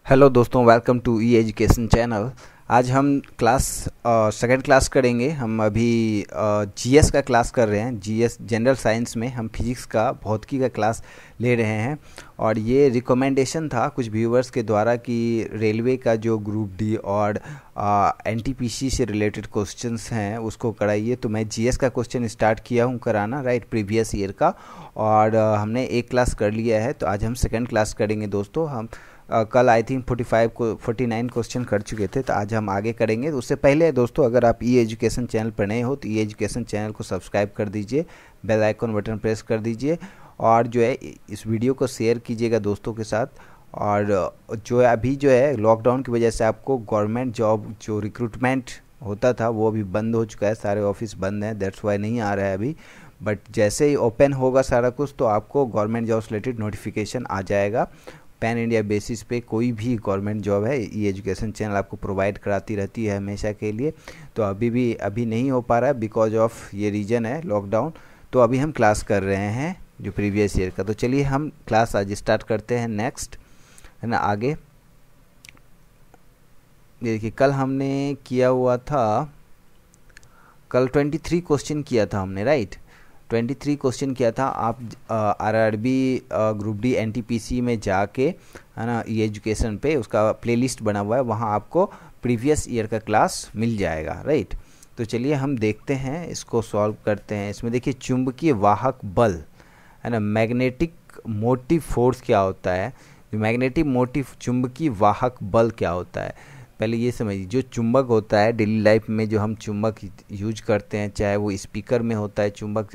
Hello दोस्तों, welcome to E education channel. आज हम सेकंड क्लास करेंगे। हम अभी जीएस का क्लास कर रहे हैं। जीएस जनरल साइंस में हम फिजिक्स का भौतिकी का क्लास ले रहे हैं। और ये रिकमेंडेशन था कुछ व्यूवर्स के द्वारा कि रेलवे का जो ग्रुप डी और एनटीपीसी से रिलेटेड क्वेश्चंस हैं उसको कराइए। तो मैं जीएस का क्वेश्चन स्टार्ट किया हूँ कराना, राइट, प्रीवियस ईयर का। और हमने एक क्लास कर लिया है, तो आज हम सेकेंड क्लास करेंगे दोस्तों। हम कल आई थिंक 49 क्वेश्चन कर चुके थे, तो आज हम आगे करेंगे। तो उससे पहले दोस्तों, अगर आप ई एजुकेशन चैनल पर नए हो तो ई एजुकेशन चैनल को सब्सक्राइब कर दीजिए, बेल आइकन बटन प्रेस कर दीजिए और जो है इस वीडियो को शेयर कीजिएगा दोस्तों के साथ। और जो है अभी जो है लॉकडाउन की वजह से आपको गवर्नमेंट जॉब जो रिक्रूटमेंट होता था वो अभी बंद हो चुका है, सारे ऑफिस बंद हैं, दैट्स वाई नहीं आ रहा है अभी। बट जैसे ही ओपन होगा सारा कुछ तो आपको गवर्नमेंट जॉब से रिलेटेड नोटिफिकेशन आ जाएगा। पैन इंडिया बेसिस पे कोई भी गवर्नमेंट जॉब है ई एजुकेशन चैनल आपको प्रोवाइड कराती रहती है हमेशा के लिए। तो अभी नहीं हो पा रहा है बिकॉज ऑफ ये रीजन है लॉकडाउन। तो अभी हम क्लास कर रहे हैं जो प्रीवियस ईयर का। तो चलिए हम क्लास आज स्टार्ट करते हैं। नेक्स्ट है ना, आगे देखिए, कल हमने किया हुआ था, कल 23 क्वेश्चन किया था हमने, राइट। 23 क्वेश्चन किया था। आप आरआरबी ग्रुप डी एनटीपीसी में जाके, है ना, ई एजुकेशन पे उसका प्लेलिस्ट बना हुआ है, वहाँ आपको प्रीवियस ईयर का क्लास मिल जाएगा, राइट। तो चलिए हम देखते हैं, इसको सॉल्व करते हैं। इसमें देखिए चुंबकीय वाहक बल, है ना, मैग्नेटिक मोटिव फोर्स क्या होता है, मैग्नेटिक मोटिव चुंबकीय वाहक बल क्या होता है। पहले ये समझिए, जो चुंबक होता है डेली लाइफ में, जो हम चुंबक यूज करते हैं, चाहे वो स्पीकर में होता है चुंबक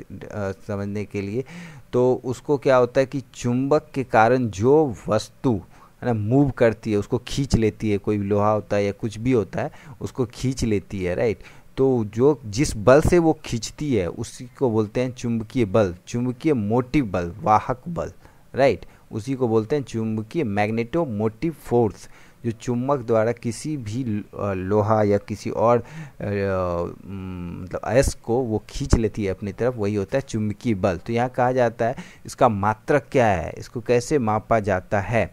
समझने के लिए, तो उसको क्या होता है कि चुंबक के कारण जो वस्तु है ना मूव करती है उसको खींच लेती है। कोई लोहा होता है या कुछ भी होता है उसको खींच लेती है, राइट। तो जो जिस बल से वो खींचती है उसी को बोलते हैं चुंबकीय बल, चुंबकीय मोटिव बल, वाहक बल, राइट। उसी को बोलते हैं चुंबकीय मैग्नेटो मोटिव फोर्स। जो चुंबक द्वारा किसी भी लोहा या किसी और मतलब अयस्क को वो खींच लेती है अपनी तरफ, वही होता है चुंबकीय बल। तो यहाँ कहा जाता है इसका मात्रक क्या है, इसको कैसे मापा जाता है,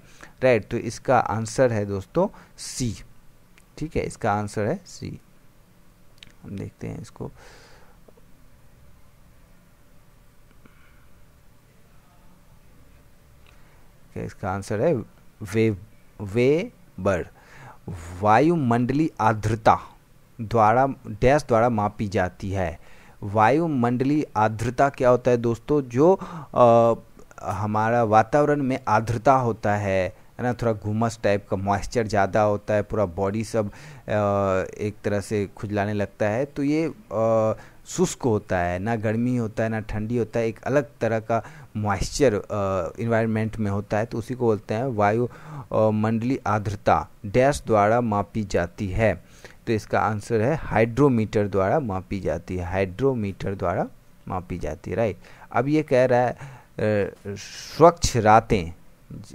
राइट। तो इसका आंसर है दोस्तों सी, ठीक है, इसका आंसर है सी। हम देखते हैं इसको, इसका आंसर है वेबर। वायुमंडलीय आर्द्रता द्वारा डैश द्वारा मापी जाती है। वायुमंडलीय आर्द्रता क्या होता है दोस्तों, जो हमारा वातावरण में आर्द्रता होता है ना, थोड़ा घुमस टाइप का, मॉइस्चर ज़्यादा होता है, पूरा बॉडी सब एक तरह से खुजलाने लगता है, तो ये शुष्क होता है, ना गर्मी होता है ना ठंडी होता है, एक अलग तरह का मॉइस्चर इन्वायरमेंट में होता है। तो उसी को बोलते हैं वायु मंडलीय आर्द्रता डैश द्वारा मापी जाती है। तो इसका आंसर है हाइड्रोमीटर द्वारा मापी जाती है, हाइड्रोमीटर द्वारा मापी जाती है, राइट। अब ये कह रहा है स्वच्छ रातें,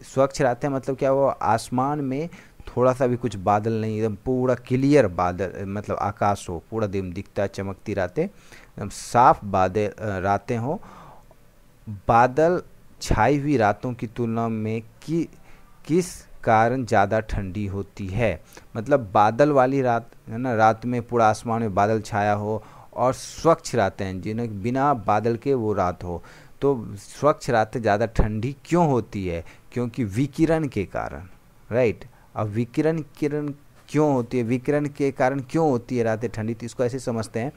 स्वच्छ रातें मतलब क्या, वो आसमान में थोड़ा सा भी कुछ बादल नहीं, एकदम पूरा क्लियर बादल, मतलब आकाश हो, पूरा दिन दिखता चमकती रातें, एकदम साफ बादल रातें हो। बादल छाई हुई रातों की तुलना में किस कारण ज़्यादा ठंडी होती है। मतलब बादल वाली रात है ना, रात में पूरा आसमान में बादल छाया हो, और स्वच्छ रातें हैं जिन्हें बिना बादल के वो रात हो, तो स्वच्छ रातें ज़्यादा ठंडी क्यों होती है, क्योंकि विकिरण के कारण, राइट। अब विकिरण क्यों होती है, विकिरण के कारण क्यों होती है रातें ठंडी, तो इसको ऐसे समझते हैं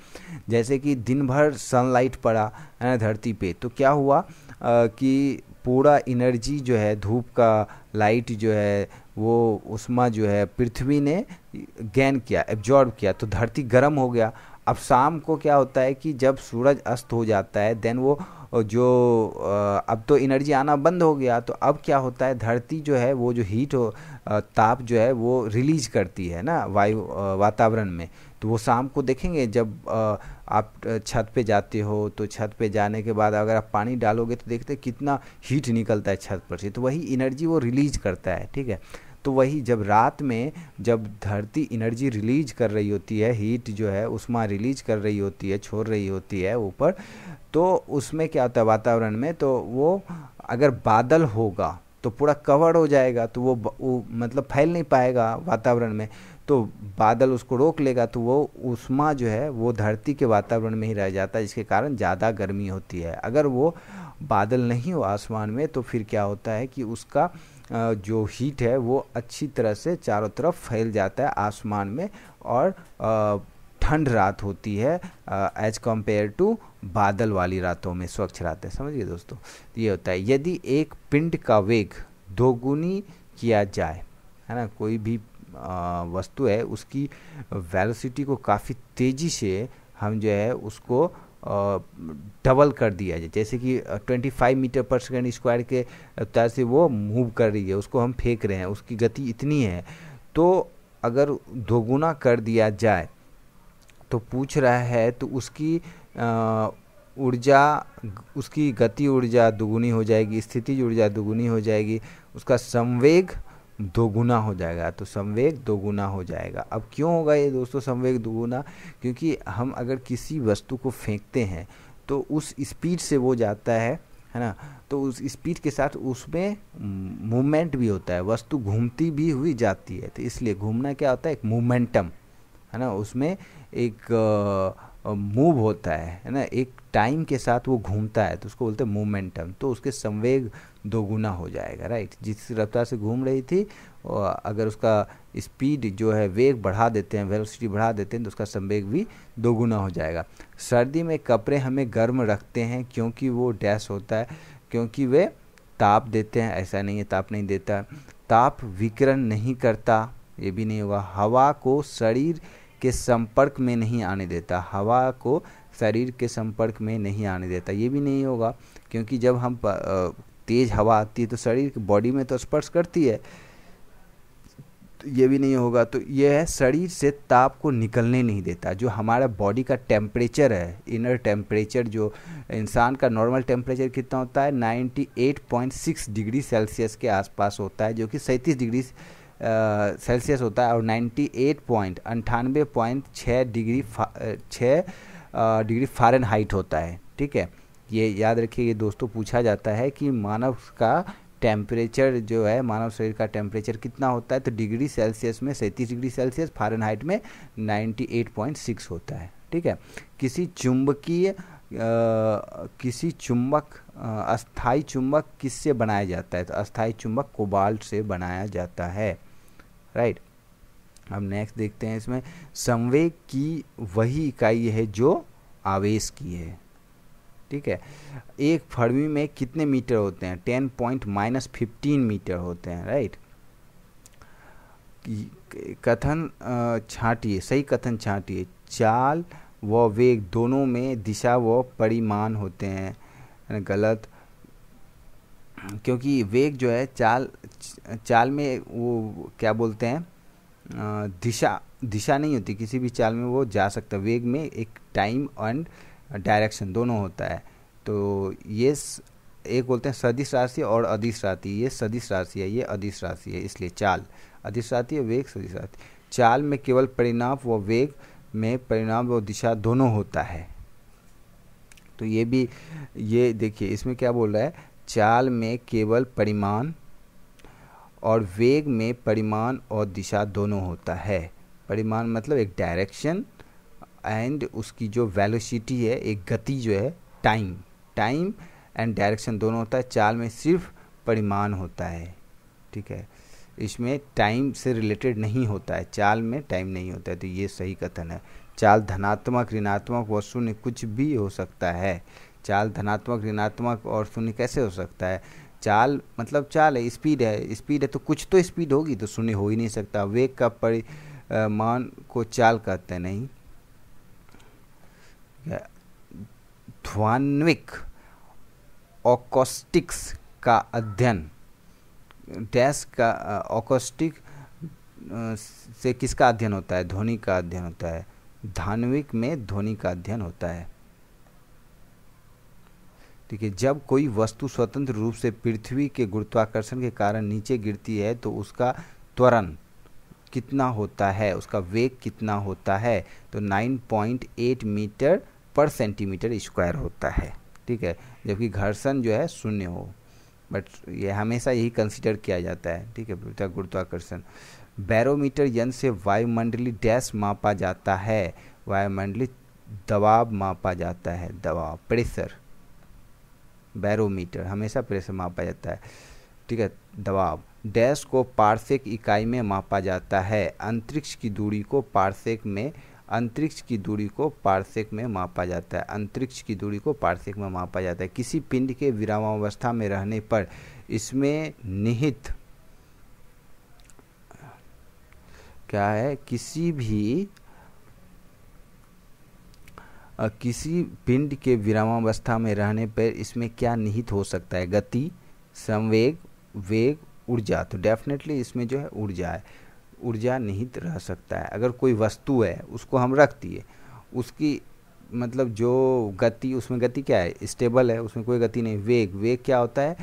जैसे कि दिन भर सनलाइट पड़ा है ना धरती पे, तो क्या हुआ कि पूरा एनर्जी जो है, धूप का लाइट जो है, वो उष्मा जो है पृथ्वी ने गेन किया, एब्जॉर्ब किया, तो धरती गर्म हो गया। अब शाम को क्या होता है कि जब सूरज अस्त हो जाता है, देन वो जो अब तो एनर्जी आना बंद हो गया, तो अब क्या होता है, धरती जो है वो जो हीट हो, ताप जो है वो रिलीज करती है ना वायु वातावरण में। तो वो शाम को देखेंगे जब आप छत पे जाते हो, तो छत पे जाने के बाद अगर आप पानी डालोगे तो देखते हैं कितना हीट निकलता है छत पर से, तो वही एनर्जी वो रिलीज करता है, ठीक है। तो वही जब रात में जब धरती एनर्जी रिलीज कर रही होती है, हीट जो है उष्मा रिलीज कर रही होती है, छोड़ रही होती है ऊपर, तो उसमें क्या होता है वातावरण में, तो वो अगर बादल होगा तो पूरा कवर हो जाएगा, तो वो मतलब फैल नहीं पाएगा वातावरण में, तो बादल उसको रोक लेगा, तो वो ऊष्मा जो है वो धरती के वातावरण में ही रह जाता है, जिसके कारण ज़्यादा गर्मी होती है। अगर वो बादल नहीं हो आसमान में तो फिर क्या होता है कि उसका जो हीट है वो अच्छी तरह से चारों तरफ फैल जाता है आसमान में, और ठंड रात होती है एज कम्पेयर टू बादल वाली रातों में, स्वच्छ रातें। समझिए दोस्तों, ये होता है। यदि एक पिंड का वेग दोगुनी किया जाए, है ना, कोई भी वस्तु है उसकी वेलोसिटी को काफ़ी तेज़ी से हम जो है उसको डबल कर दिया जाए, जैसे कि 25 मीटर पर सेकेंड स्क्वायर के रफ्तार से वो मूव कर रही है, उसको हम फेंक रहे हैं, उसकी गति इतनी है, तो अगर दोगुना कर दिया जाए तो पूछ रहा है तो उसकी ऊर्जा, उसकी गति ऊर्जा दोगुनी हो जाएगी, स्थितिज ऊर्जा दोगुनी हो जाएगी, उसका संवेग दोगुना हो जाएगा। तो संवेग दोगुना हो जाएगा। अब क्यों होगा ये दोस्तों संवेग दोगुना? क्योंकि हम अगर किसी वस्तु को फेंकते हैं तो उस स्पीड से वो जाता है ना, तो उस स्पीड के साथ उसमें मूवमेंट भी होता है, वस्तु घूमती भी हुई जाती है। तो इसलिए घूमना क्या होता है, एक मूवमेंटम, है ना, उसमें एक मूव होता है ना, एक टाइम के साथ वो घूमता है, तो उसको बोलते हैं मोमेंटम। तो उसके संवेग दोगुना हो जाएगा, राइट। जिस रफ्तार से घूम रही थी, अगर उसका स्पीड जो है वेग बढ़ा देते हैं, वेलोसिटी बढ़ा देते हैं, तो उसका संवेग भी दोगुना हो जाएगा। सर्दी में कपड़े हमें गर्म रखते हैं क्योंकि वो डैश होता है, क्योंकि वे ताप देते हैं। ऐसा नहीं है ताप नहीं देता, ताप विकिरण नहीं करता, ये भी नहीं होगा। हवा को शरीर के संपर्क में नहीं आने देता, हवा को शरीर के संपर्क में नहीं आने देता, ये भी नहीं होगा, क्योंकि जब हम तेज हवा आती है तो शरीर की बॉडी में तो स्पर्श करती है, तो ये भी नहीं होगा। तो ये है शरीर से ताप को निकलने नहीं देता। जो हमारा बॉडी का टेम्परेचर है, इनर टेम्परेचर, जो इंसान का नॉर्मल टेम्परेचर कितना होता है, 98.6 डिग्री सेल्सियस के आसपास होता है, जो कि 37 डिग्री सेल्सियस होता है, और 98.6 डिग्री फ़ारेनहाइट होता है। ठीक है, ये याद रखिए, ये दोस्तों पूछा जाता है कि मानव का टेम्परेचर जो है, मानव शरीर का टेम्परेचर कितना होता है, तो डिग्री सेल्सियस में 37 डिग्री सेल्सियस, फ़ारेनहाइट में 98.6 होता है। ठीक है, किसी चुंबक अस्थाई चुंबक किससे बनाया जाता है, तो अस्थाई चुंबक कोबाल्ट से बनाया जाता है, राइट। अब नेक्स्ट देखते हैं, इसमें संवेग की वही इकाई है जो आवेश की है। ठीक है, एक फरमी में कितने मीटर होते हैं, 10.-15 मीटर होते हैं, राइट। कथन छांटिए, सही कथन छांटिए। चाल व वेग दोनों में दिशा व परिमाण होते हैं, गलत, क्योंकि वेग जो है चाल में वो क्या बोलते हैं, दिशा नहीं होती, किसी भी चाल में वो जा सकता है। वेग में एक टाइम एंड डायरेक्शन दोनों होता है। तो ये एक बोलते हैं सदिश राशि और अदिश राशि, ये सदिश राशि है, ये अदिश राशि है, इसलिए चाल अदिश राशि है, वेग सदिश राशि। चाल में केवल परिणाम व वेग में परिणाम व दिशा दोनों होता है। तो ये भी, ये देखिए इसमें क्या बोल रहा है, चाल में केवल परिमाण और वेग में परिमाण और दिशा दोनों होता है। परिमाण मतलब एक डायरेक्शन, एंड उसकी जो वेलोसिटी है, एक गति जो है, टाइम एंड डायरेक्शन दोनों होता है। चाल में सिर्फ परिमाण होता है। ठीक है, इसमें टाइम से रिलेटेड नहीं होता है, चाल में टाइम नहीं होता है। तो ये सही कथन है। चाल धनात्मक, ऋणात्मक व शून्य कुछ भी हो सकता है। चाल धनात्मक, ऋणात्मक और शून्य कैसे हो सकता है? चाल मतलब चाल है, स्पीड है तो कुछ तो स्पीड होगी, तो शून्य हो ही नहीं सकता। वेग का परिमाण को चाल कहते हैं, नहीं। ध्वन्विक ऑकोस्टिक्स का अध्ययन, डैश का ऑकोस्टिक से किसका अध्ययन होता है? ध्वनि का अध्ययन होता है। धान्विक में ध्वनि का अध्ययन होता है। ठीक है, जब कोई वस्तु स्वतंत्र रूप से पृथ्वी के गुरुत्वाकर्षण के कारण नीचे गिरती है तो उसका त्वरण कितना होता है, उसका वेग कितना होता है? तो 9.8 मीटर पर सेंटीमीटर स्क्वायर होता है। ठीक है, जबकि घर्षण जो है 0 हो। बट ये हमेशा यही कंसिडर किया जाता है, ठीक है, पृथ्वी गुरुत्वाकर्षण। बैरोमीटर यंत्र से वायुमंडलीय डैश मापा जाता है, वायुमंडलीय दबाव मापा जाता है, दबाव, प्रेशर। बैरोमीटर हमेशा प्रेशर मापा जाता है, ठीक है। दबाव डैश को पारसेक इकाई में मापा जाता है, अंतरिक्ष की दूरी को पारसेक में, अंतरिक्ष की दूरी को पारसेक में मापा जाता है, अंतरिक्ष की दूरी को पारसेक में मापा जाता है। किसी पिंड के विरामावस्था में रहने पर इसमें निहित क्या है, किसी पिंड के विरामावस्था में रहने पर इसमें क्या निहित हो सकता है, गति, संवेग, वेग, ऊर्जा। तो डेफिनेटली इसमें जो है ऊर्जा है, ऊर्जा निहित रह सकता है। अगर कोई वस्तु है उसको हम रख दिए, उसकी मतलब जो गति, उसमें गति क्या है, स्टेबल है, उसमें कोई गति नहीं। वेग, वेग क्या होता है,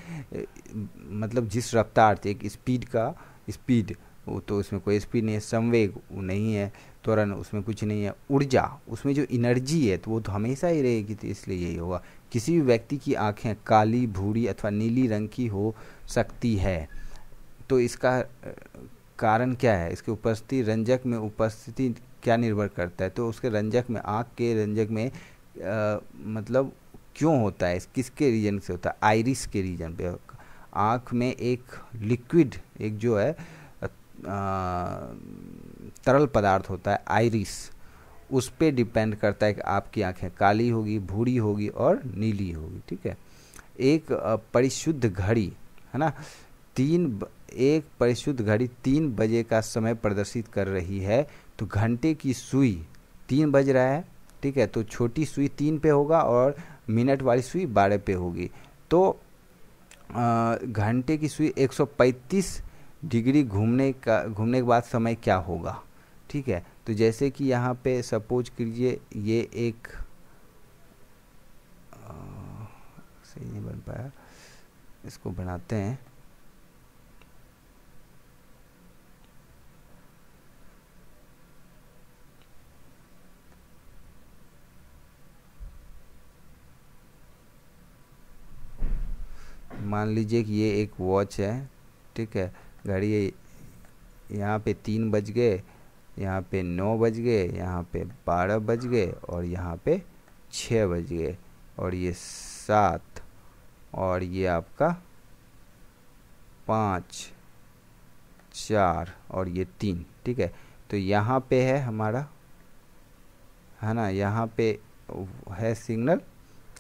मतलब जिस रफ्तार से, एक स्पीड का स्पीड, वो तो उसमें कोई स्पीड नहीं है। संवेग वो नहीं है, त्वरण उसमें कुछ नहीं है। ऊर्जा उसमें जो एनर्जी है तो वो तो हमेशा ही रहेगी, तो इसलिए यही होगा। किसी भी व्यक्ति की आंखें काली, भूरी अथवा नीली रंग की हो सकती है, तो इसका कारण क्या है, इसकी उपस्थिति, रंजक में उपस्थिति क्या निर्भर करता है, तो उसके रंजक में, आँख के रंजक में मतलब क्यों होता है, किसके रीजन से होता है, आइरिस के रीजन पे। आँख में एक लिक्विड, एक जो है तरल पदार्थ होता है आइरिस, उस पे डिपेंड करता है कि आपकी आंखें काली होगी, भूरी होगी और नीली होगी, ठीक है। एक परिशुद्ध घड़ी है ना, एक परिशुद्ध घड़ी 3 बजे का समय प्रदर्शित कर रही है, तो घंटे की सुई 3 बज रहा है, ठीक है, तो छोटी सुई 3 पे होगा और मिनट वाली सुई 12 पे होगी। तो घंटे की सुई 135 डिग्री घूमने के बाद समय क्या होगा, ठीक है। तो जैसे कि यहाँ पे सपोज कीजिए ये एक सही नहीं बन पाया, इसको बनाते हैं। मान लीजिए कि ये एक वॉच है, ठीक है, घड़ी है, यहाँ पे 3 बज गए, यहाँ पे 9 बज गए, यहाँ पे 12 बज गए और यहाँ पे 6 बज गए, और ये 7 और ये आपका 5, 4 और ये 3, ठीक है। तो यहाँ पे है हमारा, है ना, यहाँ पे है सिग्नल,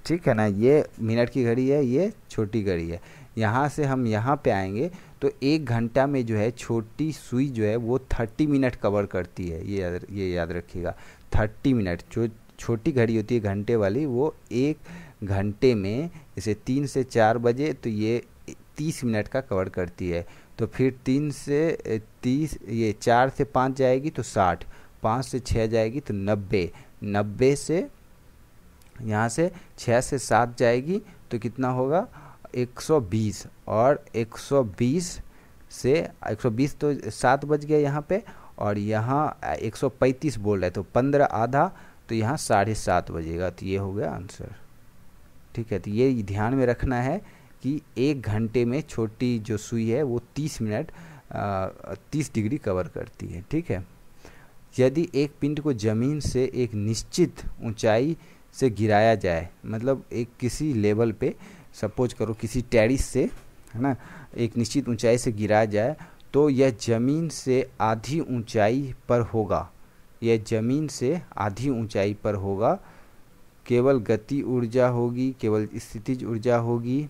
ठीक है ना, ये मिनट की घड़ी है, ये छोटी घड़ी है। यहाँ से हम यहाँ पे आएंगे तो 1 घंटा में जो है छोटी सुई जो है वो 30 मिनट कवर करती है, ये याद रखिएगा। 30 मिनट जो छोटी घड़ी होती है घंटे वाली, वो 1 घंटे में, जैसे 3 से 4 बजे तो ये 30 मिनट का कवर करती है। तो फिर 3 से 30, ये 4 से 5 जाएगी तो 60, 5 से 6 जाएगी तो 90, 90 से यहाँ से 6 से 7 जाएगी तो कितना होगा, 120, और 120 से 120 तो 7 बज गया यहाँ पे, और यहाँ 135 बोल रहा है तो 15 आधा, तो यहाँ 7:30 बजेगा, तो ये हो गया आंसर, ठीक है। तो ये ध्यान में रखना है कि 1 घंटे में छोटी जो सुई है वो 30 मिनट 30 डिग्री कवर करती है, ठीक है। यदि एक पिंड को जमीन से एक निश्चित ऊंचाई से गिराया जाए, मतलब एक किसी लेवल पे, सपोज करो किसी टेरिस से, है ना, एक निश्चित ऊंचाई से गिराया जाए, तो यह जमीन से आधी ऊंचाई पर होगा, यह जमीन से आधी ऊंचाई पर होगा। केवल गति ऊर्जा होगी, केवल स्थितिज ऊर्जा होगी,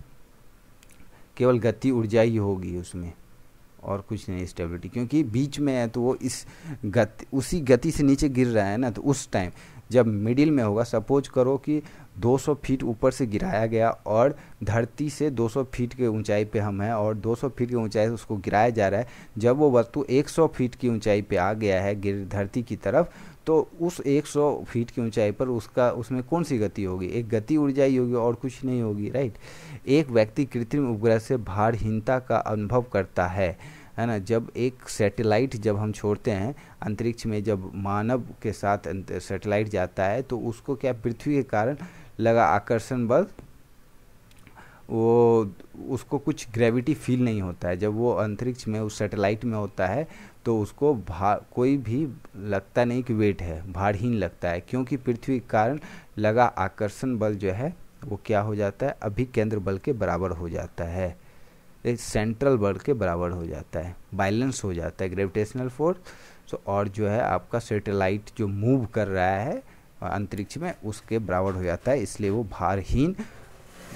केवल गति ऊर्जा ही होगी उसमें, और कुछ नहीं स्टेबिलिटी, क्योंकि बीच में है तो वो इस गति, उसी गति से नीचे गिर रहा है ना, तो उस टाइम जब मिडिल में होगा, सपोज करो कि 200 फीट ऊपर से गिराया गया और धरती से 200 फीट के ऊंचाई पे हम हैं, और 200 फीट की ऊंचाई से उसको गिराया जा रहा है, जब वो वस्तु 100 फीट की ऊंचाई पे आ गया है धरती की तरफ, तो उस 100 फीट की ऊंचाई पर उसमें कौन सी गति होगी, एक गति ऊर्जा ही होगी और कुछ नहीं होगी, राइट। एक व्यक्ति कृत्रिम उपग्रह से भारहीनता का अनुभव करता है ना, जब एक सैटेलाइट जब हम छोड़ते हैं अंतरिक्ष में, जब मानव के साथ सैटेलाइट जाता है, तो उसको क्या पृथ्वी के कारण लगा आकर्षण बल वो उसको कुछ ग्रेविटी फील नहीं होता है। जब वो अंतरिक्ष में उस सैटेलाइट में होता है तो उसको कोई भी लगता नहीं कि वेट है, भारहीन लगता है, क्योंकि पृथ्वी के कारण लगा आकर्षण बल जो है वो क्या हो जाता है, अभिकेंद्र बल के बराबर हो जाता है, एक सेंट्रल बल के बराबर हो जाता है, बैलेंस हो जाता है ग्रेविटेशनल फोर्स। और जो है आपका सैटेलाइट जो मूव कर रहा है अंतरिक्ष में उसके बराबर हो जाता है, इसलिए वो भारहीन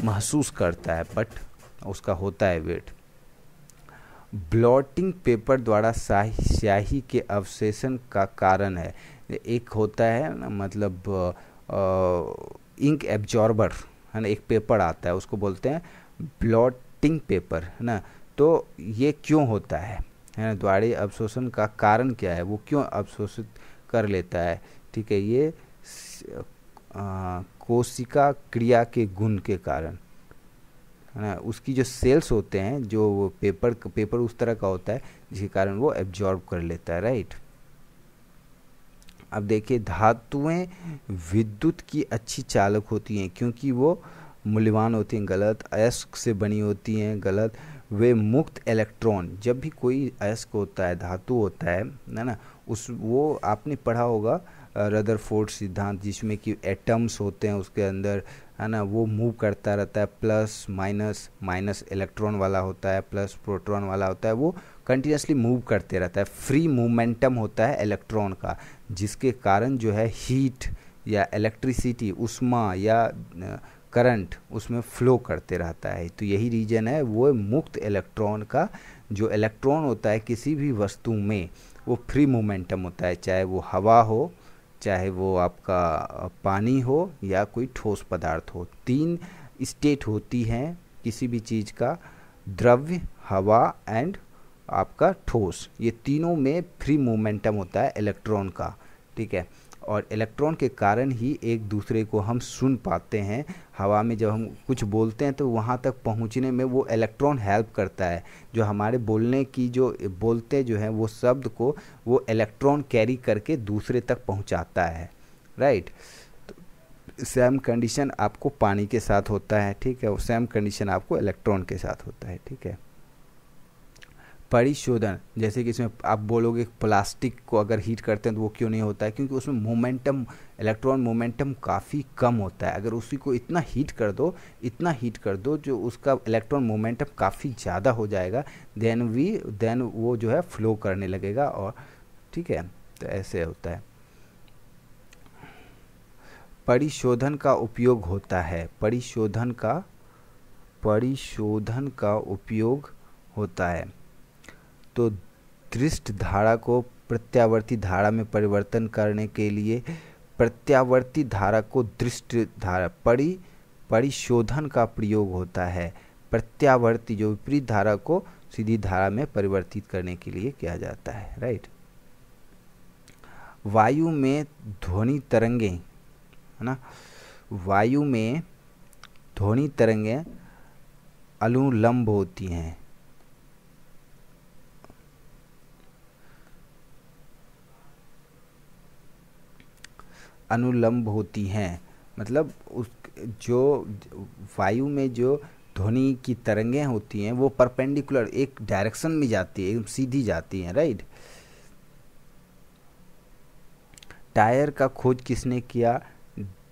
महसूस करता है, बट उसका होता है वेट। ब्लॉटिंग पेपर द्वारा स्याही के अवशेषण का कारण है। एक होता है ना, मतलब इंक एब्जॉर्बर है ना, एक पेपर आता है उसको बोलते हैं ब्लॉटिंग पेपर है ना। तो ये क्यों होता है ना, द्वारा अवशोषण का कारण क्या है, वो क्यों अवशोषित कर लेता है, ठीक है, ये कोशिका क्रिया के गुण के कारण है ना। उसकी जो सेल्स होते हैं, जो वो पेपर उस तरह का होता है जिसके कारण वो एब्जॉर्ब कर लेता है, राइट। अब देखिए, धातुएं विद्युत की अच्छी चालक होती हैं क्योंकि वो मूल्यवान होती हैं, गलत। अयस्क से बनी होती हैं, गलत। वे मुक्त इलेक्ट्रॉन, जब भी कोई अयस्क होता है, धातु होता है ना, वो आपने पढ़ा होगा रदरफोर्ड सिद्धांत, जिसमें कि एटम्स होते हैं उसके अंदर है ना, वो मूव करता रहता है, प्लस माइनस, माइनस इलेक्ट्रॉन वाला होता है, प्लस प्रोटॉन वाला होता है, वो कंटिन्यूसली मूव करते रहता है। फ्री मोमेंटम होता है इलेक्ट्रॉन का, जिसके कारण जो है हीट या इलेक्ट्रिसिटी, उष्मा या करंट उसमें फ्लो करते रहता है। तो यही रीजन है, वो मुक्त इलेक्ट्रॉन का, जो इलेक्ट्रॉन होता है किसी भी वस्तु में वो फ्री मोमेंटम होता है, चाहे वो हवा हो, चाहे वो आपका पानी हो या कोई ठोस पदार्थ हो। 3 स्टेट होती हैं किसी भी चीज़ का, द्रव्य, हवा एंड आपका ठोस, ये तीनों में फ्री मोमेंटम होता है इलेक्ट्रॉन का, ठीक है। और इलेक्ट्रॉन के कारण ही एक दूसरे को हम सुन पाते हैं। हवा में जब हम कुछ बोलते हैं तो वहाँ तक पहुँचने में वो इलेक्ट्रॉन हेल्प करता है, जो हमारे बोलने की जो बोलते जो हैं वो शब्द को वो इलेक्ट्रॉन कैरी करके दूसरे तक पहुँचाता है, राइट। तो सेम कंडीशन आपको पानी के साथ होता है, ठीक है, सेम कंडीशन आपको इलेक्ट्रॉन के साथ होता है, ठीक है। परिशोधन, जैसे कि इसमें आप बोलोगे प्लास्टिक को अगर हीट करते हैं तो वो क्यों नहीं होता है, क्योंकि उसमें मोमेंटम, इलेक्ट्रॉन मोमेंटम काफ़ी कम होता है। अगर उसी को इतना हीट कर दो जो उसका इलेक्ट्रॉन मोमेंटम काफ़ी ज़्यादा हो जाएगा, देन वो जो है फ्लो करने लगेगा, और ठीक है, तो ऐसे होता है। परिशोधन का उपयोग होता है, परिशोधन का उपयोग होता है। तो दृष्ट धारा को प्रत्यावर्ती धारा में परिवर्तन करने के लिए प्रत्यावर्ती धारा को दृष्ट धारा, परिशोधन का प्रयोग होता है। प्रत्यावर्ती जो विपरीत धारा को सीधी धारा में परिवर्तित करने के लिए किया जाता है, राइट। वायु में ध्वनि तरंगें है ना, वायु में ध्वनि तरंगें अनुलंब होती हैं, मतलब उस जो वायु में जो ध्वनि की तरंगें होती हैं वो परपेंडिकुलर एक डायरेक्शन में जाती है, एकदम सीधी जाती हैं, राइट। टायर का खोज किसने किया,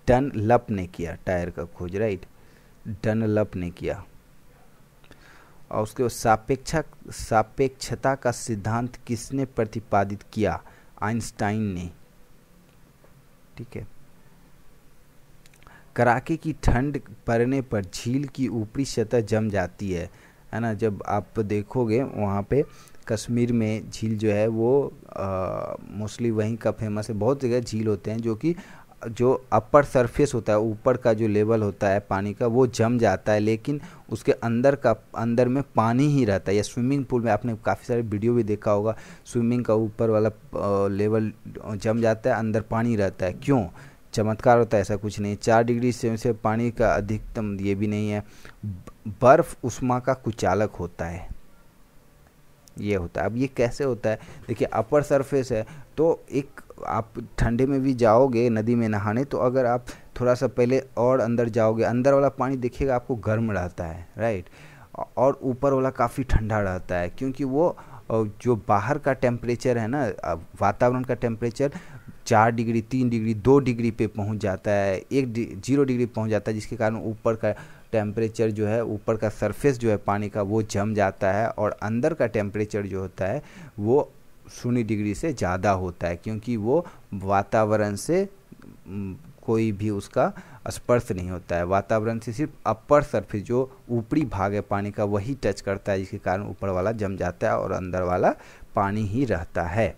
डनलप ने किया, टायर का खोज, राइट, डनलप ने किया। और उसके बाद सापेक्षता का सिद्धांत किसने प्रतिपादित किया, आइंस्टाइन ने, ठीक है। कड़ाके की ठंड पड़ने पर झील की ऊपरी सतह जम जाती है ना। जब आप देखोगे वहाँ पे कश्मीर में झील जो है वो मोस्टली वहीं का फेमस है। बहुत जगह झील होते हैं जो अपर सरफेस होता है, ऊपर का जो लेवल होता है पानी का वो जम जाता है, लेकिन उसके अंदर में पानी ही रहता है। या स्विमिंग पूल में आपने काफ़ी सारे वीडियो भी देखा होगा, स्विमिंग का ऊपर वाला लेवल जम जाता है, अंदर पानी रहता है। क्यों? चमत्कार होता है? ऐसा कुछ नहीं। 4 डिग्री से पानी का अधिकतम ये भी नहीं है। बर्फ उष्मा का कुचालक होता है, ये होता है। अब ये कैसे होता है? देखिए, अपर सरफेस है तो एक आप ठंडे में भी जाओगे नदी में नहाने, तो अगर आप थोड़ा सा पहले और अंदर जाओगे, अंदर वाला पानी देखिएगा आपको गर्म रहता है, राइट, और ऊपर वाला काफ़ी ठंडा रहता है, क्योंकि वो जो बाहर का टेम्परेचर है ना, वातावरण का टेम्परेचर 4 डिग्री, 3 डिग्री, 2 डिग्री पे पहुंच जाता है, 0 डिग्री पहुंच जाता है, जिसके कारण ऊपर का टेम्परेचर जो है, ऊपर का सरफेस जो है पानी का वो जम जाता है, और अंदर का टेम्परेचर जो होता है वो 0 डिग्री से ज़्यादा होता है, क्योंकि वो वातावरण से कोई भी उसका स्पर्श नहीं होता है। वातावरण से सिर्फ अपर सरफेस, जो ऊपरी भाग है पानी का, वही टच करता है, जिसके कारण ऊपर वाला जम जाता है और अंदर वाला पानी ही रहता है।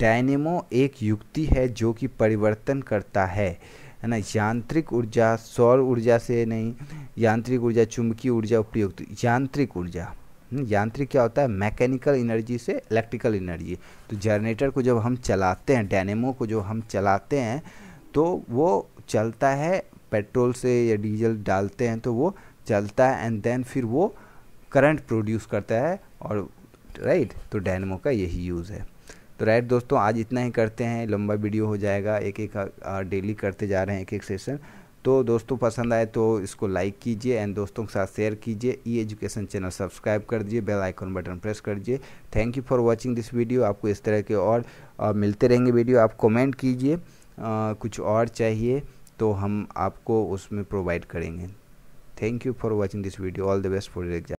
डायनेमो एक युक्ति है जो कि परिवर्तन करता है ना, यांत्रिक ऊर्जा सौर ऊर्जा से नहीं, यांत्रिक ऊर्जा, चुंबकीय ऊर्जा, उपयुक्त यांत्रिक ऊर्जा। यांत्रिक क्या होता है? मैकेनिकल एनर्जी से इलेक्ट्रिकल एनर्जी। तो जनरेटर को जब हम चलाते हैं, डायनेमो को जो हम चलाते हैं, तो वो चलता है पेट्रोल से या डीजल डालते हैं तो वो चलता है, एंड देन फिर वो करंट प्रोड्यूस करता है, और राइट, तो डायनेमो का यही यूज़ है। तो राइट दोस्तों, आज इतना ही करते हैं, लंबा वीडियो हो जाएगा, एक एक डेली करते जा रहे हैं, एक एक सेशन। तो दोस्तों पसंद आए तो इसको लाइक कीजिए एंड दोस्तों के साथ शेयर कीजिए। ई एजुकेशन चैनल सब्सक्राइब कर दीजिए, बेल आइकन बटन प्रेस कर दीजिए। Thank you for watching this video. आपको इस तरह के और मिलते रहेंगे वीडियो। आप कमेंट कीजिए, कुछ और चाहिए तो हम आपको उसमें प्रोवाइड करेंगे। Thank you for watching this video. All the best for your exam.